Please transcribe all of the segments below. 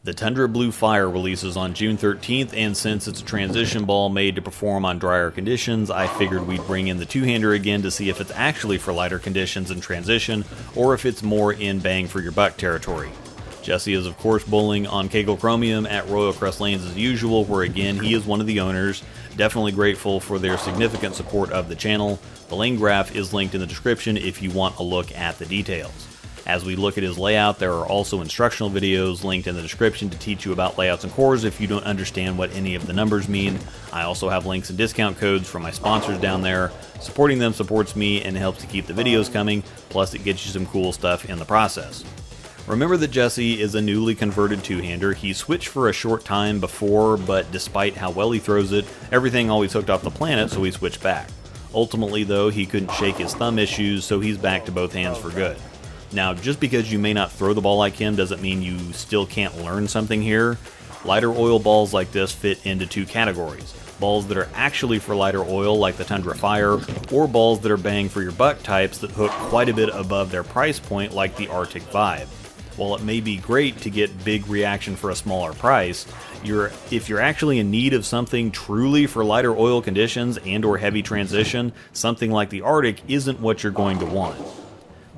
The Tundra Blue Fire releases on June 13th, and since it's a transition ball made to perform on drier conditions, I figured we'd bring in the two-hander again to see if it's actually for lighter conditions in transition, or if it's more in bang for your buck territory. Jessy is of course bowling on Kegel Chromium at Royal Crest Lanes as usual, where again he is one of the owners. Definitely grateful for their significant support of the channel. The lane graph is linked in the description if you want a look at the details. As we look at his layout, there are also instructional videos linked in the description to teach you about layouts and cores if you don't understand what any of the numbers mean. I also have links and discount codes from my sponsors down there. Supporting them supports me and helps to keep the videos coming, plus it gets you some cool stuff in the process. Remember that Jessy is a newly converted two-hander. He switched for a short time before, but despite how well he throws it, everything always hooked off the planet, so he switched back. Ultimately though, he couldn't shake his thumb issues, so he's back to both hands for good. Now, just because you may not throw the ball like him doesn't mean you still can't learn something here. Lighter oil balls like this fit into two categories. Balls that are actually for lighter oil like the Tundra Fire, or balls that are bang for your buck types that hook quite a bit above their price point like the Arctic Vibe. While it may be great to get big reaction for a smaller price, if you're actually in need of something truly for lighter oil conditions and or heavy transition, something like the Arctic isn't what you're going to want.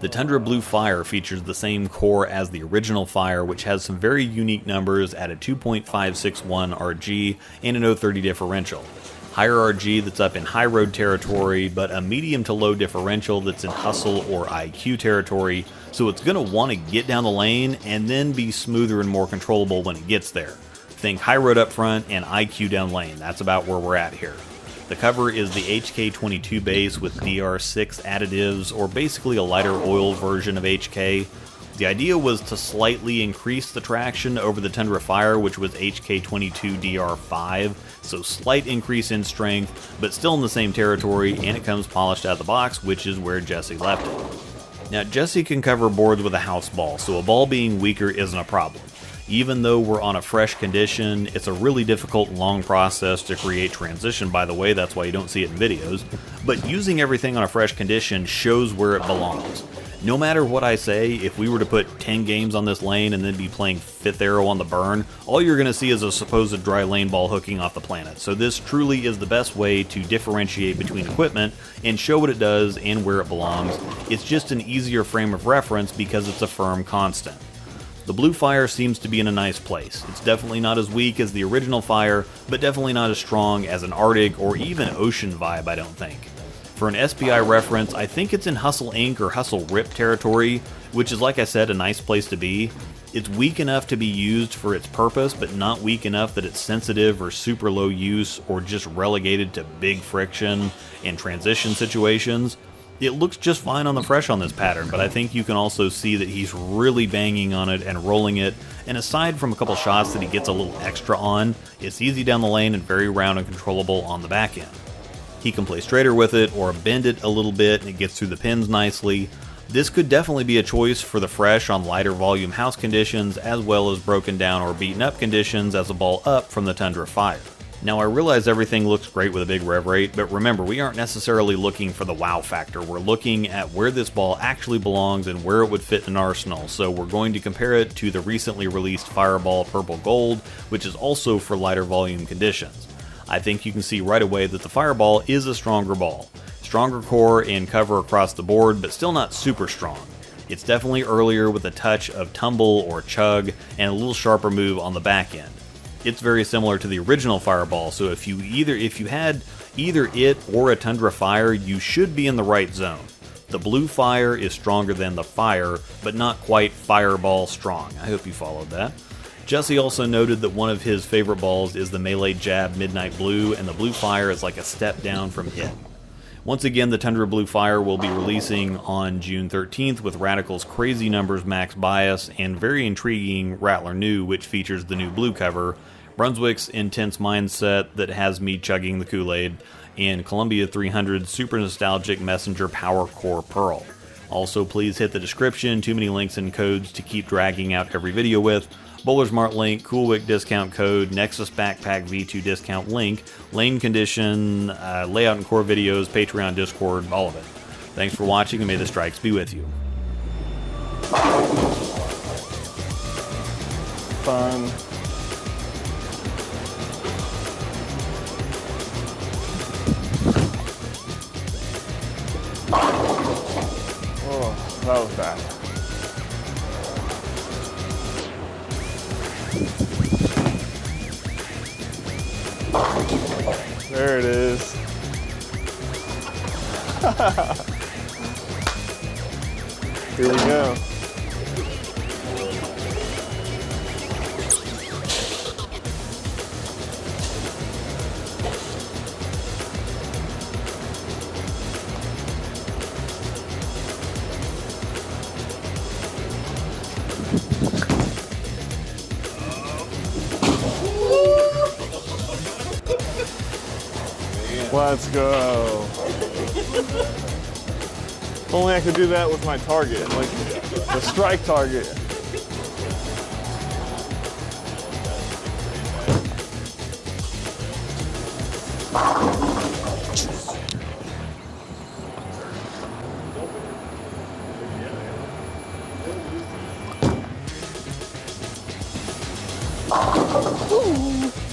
The Tundra Blue Fire features the same core as the original Fire, which has some very unique numbers at a 2.561 RG and an 030 differential. Higher RG that's up in high road territory, but a medium to low differential that's in hustle or IQ territory, so it's going to want to get down the lane and then be smoother and more controllable when it gets there. Think high road up front and IQ down lane. That's about where we're at here. The cover is the HK22 base with DR6 additives, or basically a lighter oil version of HK. The idea was to slightly increase the traction over the Tundra Fire, which was HK22 DR5, so slight increase in strength, but still in the same territory, and it comes polished out of the box, which is where Jessy left it. Now, Jessy can cover boards with a house ball, so a ball being weaker isn't a problem. Even though we're on a fresh condition, it's a really difficult and long process to create transition, by the way, that's why you don't see it in videos, but using everything on a fresh condition shows where it belongs. No matter what I say, if we were to put 10 games on this lane and then be playing 5th Arrow on the burn, all you're going to see is a supposed dry lane ball hooking off the planet. So this truly is the best way to differentiate between equipment and show what it does and where it belongs. It's just an easier frame of reference because it's a firm constant. The Blue Fire seems to be in a nice place. It's definitely not as weak as the original Fire, but definitely not as strong as an Arctic or even Ocean Vibe, I don't think. For an SPI reference, I think it's in Hustle Inc. or Hustle Rip territory, which is, like I said, a nice place to be. It's weak enough to be used for its purpose, but not weak enough that it's sensitive or super low use or just relegated to big friction and transition situations. It looks just fine on the fresh on this pattern, but I think you can also see that he's really banging on it and rolling it, and aside from a couple shots that he gets a little extra on, it's easy down the lane and very round and controllable on the back end. He can play straighter with it or bend it a little bit and it gets through the pins nicely. This could definitely be a choice for the fresh on lighter volume house conditions as well as broken down or beaten up conditions as a ball up from the Tundra Fire. Now, I realize everything looks great with a big rev rate, but remember, we aren't necessarily looking for the wow factor. We're looking at where this ball actually belongs and where it would fit in an arsenal, so we're going to compare it to the recently released Fireball Purple Gold, which is also for lighter volume conditions. I think you can see right away that the Fireball is a stronger ball. Stronger core and cover across the board, but still not super strong. It's definitely earlier with a touch of tumble or chug and a little sharper move on the back end. It's very similar to the original Fireball, so if you had either it or a Tundra Fire, you should be in the right zone. The Blue Fire is stronger than the Fire, but not quite Fireball strong. I hope you followed that. Jessy also noted that one of his favorite balls is the Melee Jab Midnight Blue, and the Blue Fire is like a step down from it. Once again, the Tundra Blue Fire will be releasing on June 13th with Radical's Crazy Numbers Max Bias and very intriguing Rattler New, which features the new blue cover, Brunswick's Intense Mindset that has me chugging the Kool-Aid, and Columbia 300's super nostalgic Messenger Power Core Pearl. Also, please hit the description, too many links and codes to keep dragging out every video with. Bowler's Mart link, CoolWick discount code, Nexus Backpack V2 discount link, lane condition, layout and core videos, Patreon, Discord, all of it. Thanks for watching, and may the strikes be with you. fun. Oh, that was bad. There it is. Here we go. Let's go. If only I could do that with my target, like the strike target. Ooh.